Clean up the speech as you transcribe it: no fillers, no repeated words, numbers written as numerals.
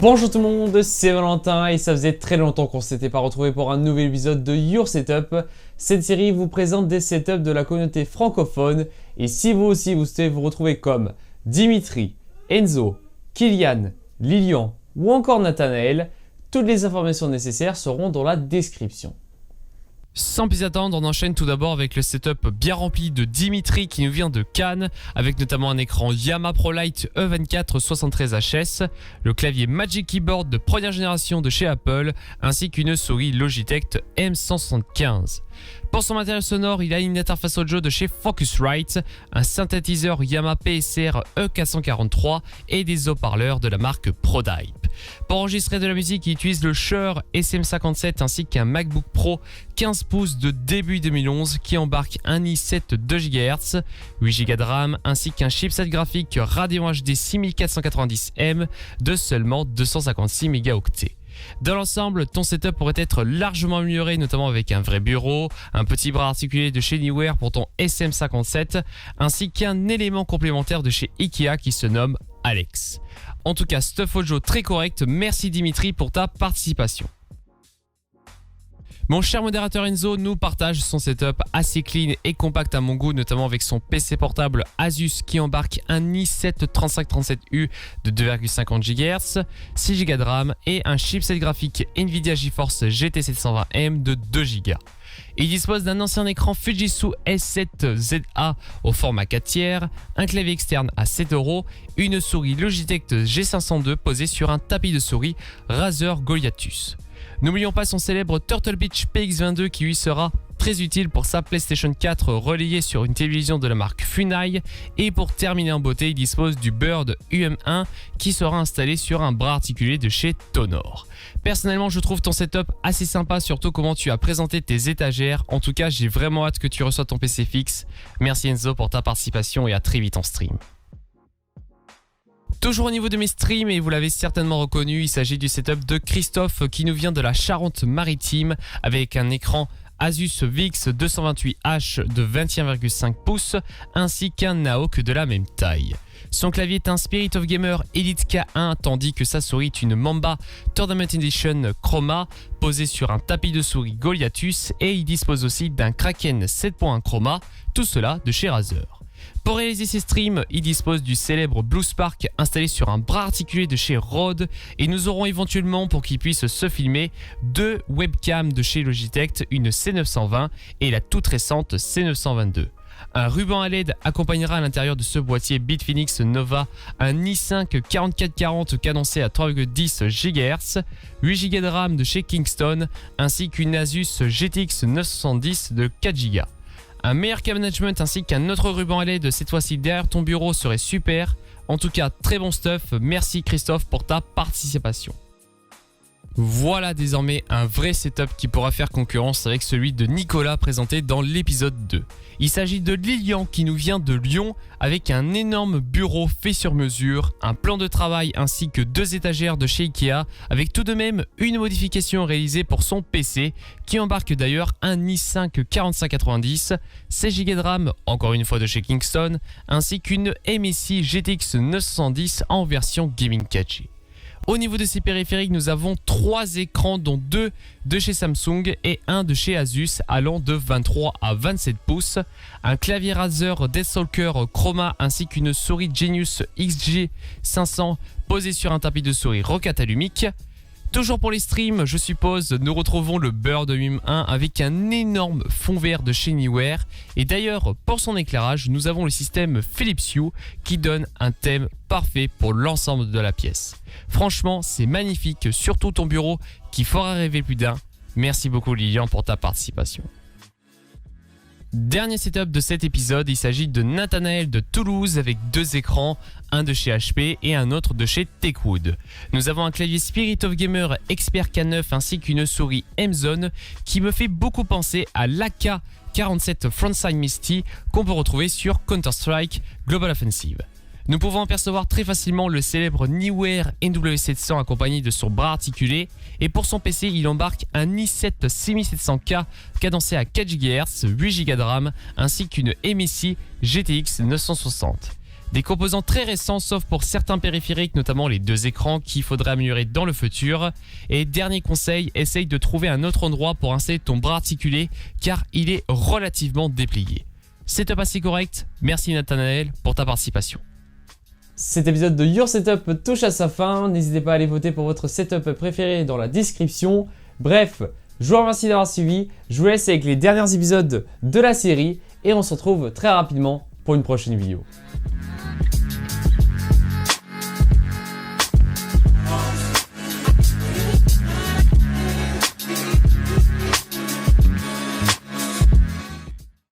Bonjour tout le monde, c'est Valentin et ça faisait très longtemps qu'on s'était pas retrouvé pour un nouvel épisode de Your Setup. Cette série vous présente des setups de la communauté francophone et si vous aussi vous souhaitez vous retrouver comme Dimitri, Enzo, Kylian, Lilian ou encore Nathanaël, toutes les informations nécessaires seront dans la description. Sans plus attendre, on enchaîne tout d'abord avec le setup bien rempli de Dimitri qui nous vient de Cannes, avec notamment un écran Yamaha ProLight E24 73HS, le clavier Magic Keyboard de première génération de chez Apple, ainsi qu'une souris Logitech M175. Pour son matériel sonore, il a une interface audio de chez Focusrite, un synthétiseur Yamaha PSR E443 et des haut-parleurs de la marque ProDype. Pour enregistrer de la musique, il utilise le Shure SM57 ainsi qu'un MacBook Pro 15 pouces de début 2011 qui embarque un i7 2 GHz, 8 Go de RAM ainsi qu'un chipset graphique Radeon HD 6490M de seulement 256 mégaoctets. Dans l'ensemble, ton setup pourrait être largement amélioré, notamment avec un vrai bureau, un petit bras articulé de chez Anywhere pour ton SM57, ainsi qu'un élément complémentaire de chez Ikea qui se nomme Alex. En tout cas, stuff audio très correct, merci Dimitri pour ta participation. Mon cher modérateur Enzo nous partage son setup assez clean et compact à mon goût, notamment avec son PC portable Asus qui embarque un i7 3537U de 2,50 GHz, 6 Go de RAM et un chipset graphique Nvidia GeForce GT 720M de 2 Go. Il dispose d'un ancien écran Fujitsu S7ZA au format 4 tiers, un clavier externe à 7€, une souris Logitech G502 posée sur un tapis de souris Razer Goliathus. N'oublions pas son célèbre Turtle Beach PX22 qui lui sera très utile pour sa PlayStation 4 relayée sur une télévision de la marque Funai. Et pour terminer en beauté, il dispose du Bird UM1 qui sera installé sur un bras articulé de chez Tonor. Personnellement, je trouve ton setup assez sympa, surtout comment tu as présenté tes étagères. En tout cas, j'ai vraiment hâte que tu reçoives ton PC fixe. Merci Enzo pour ta participation et à très vite en stream. Toujours au niveau de mes streams, et vous l'avez certainement reconnu, il s'agit du setup de Christophe qui nous vient de la Charente-Maritime avec un écran Asus VX228H de 21,5 pouces ainsi qu'un Naok de la même taille. Son clavier est un Spirit of Gamer Elite K1 tandis que sa souris est une Mamba Tournament Edition Chroma posée sur un tapis de souris Goliathus et il dispose aussi d'un Kraken 7.1 Chroma, tout cela de chez Razer. Pour réaliser ses streams, il dispose du célèbre Blue Spark installé sur un bras articulé de chez Rode et nous aurons éventuellement pour qu'il puisse se filmer deux webcams de chez Logitech, une C920 et la toute récente C922. Un ruban à LED accompagnera à l'intérieur de ce boîtier Bitfinex Nova un i5 4440 cadencé à 3,10 GHz, 8 Go de RAM de chez Kingston ainsi qu'une Asus GTX 970 de 4 Go. Un meilleur cable management ainsi qu'un autre ruban à LED cette fois-ci derrière ton bureau serait super. En tout cas, très bon stuff. Merci Christophe pour ta participation. Voilà désormais un vrai setup qui pourra faire concurrence avec celui de Nicolas présenté dans l'épisode 2. Il s'agit de Lilian qui nous vient de Lyon avec un énorme bureau fait sur mesure, un plan de travail ainsi que deux étagères de chez Ikea avec tout de même une modification réalisée pour son PC qui embarque d'ailleurs un i5 4590, 16 Go de RAM encore une fois de chez Kingston ainsi qu'une MSI GTX 910 en version Gaming 4G. Au niveau de ces périphériques, nous avons 3 écrans dont 2 de chez Samsung et 1 de chez Asus allant de 23 à 27 pouces, un clavier Razer Deathstalker Chroma ainsi qu'une souris Genius XG500 posée sur un tapis de souris Rocat Alumic. Toujours pour les streams, je suppose, nous retrouvons le Bird UM1 avec un énorme fond vert de chez Anywhere. Et d'ailleurs, pour son éclairage, nous avons le système Philips Hue qui donne un thème parfait pour l'ensemble de la pièce. Franchement, c'est magnifique, surtout ton bureau qui fera rêver plus d'un. Merci beaucoup Lilian pour ta participation. Dernier setup de cet épisode, il s'agit de Nathanaël de Toulouse avec 2 écrans, un de chez HP et un autre de chez Techwood. Nous avons un clavier Spirit of Gamer Expert K9 ainsi qu'une souris M-Zone qui me fait beaucoup penser à l'AK-47 Frontside Misty qu'on peut retrouver sur Counter-Strike Global Offensive. Nous pouvons apercevoir très facilement le célèbre Neewer NW700 accompagné de son bras articulé et pour son PC il embarque un i7 6700K cadencé à 4 GHz, 8 Go de RAM ainsi qu'une MSI GTX 960. Des composants très récents sauf pour certains périphériques, notamment les 2 écrans qu'il faudrait améliorer dans le futur. Et dernier conseil, essaye de trouver un autre endroit pour installer ton bras articulé car il est relativement déplié. Setup assez correct, merci Nathanaël pour ta participation. Cet épisode de Your Setup touche à sa fin, n'hésitez pas à aller voter pour votre setup préféré dans la description. Bref, je vous remercie d'avoir suivi, je vous laisse avec les derniers épisodes de la série et on se retrouve très rapidement pour une prochaine vidéo.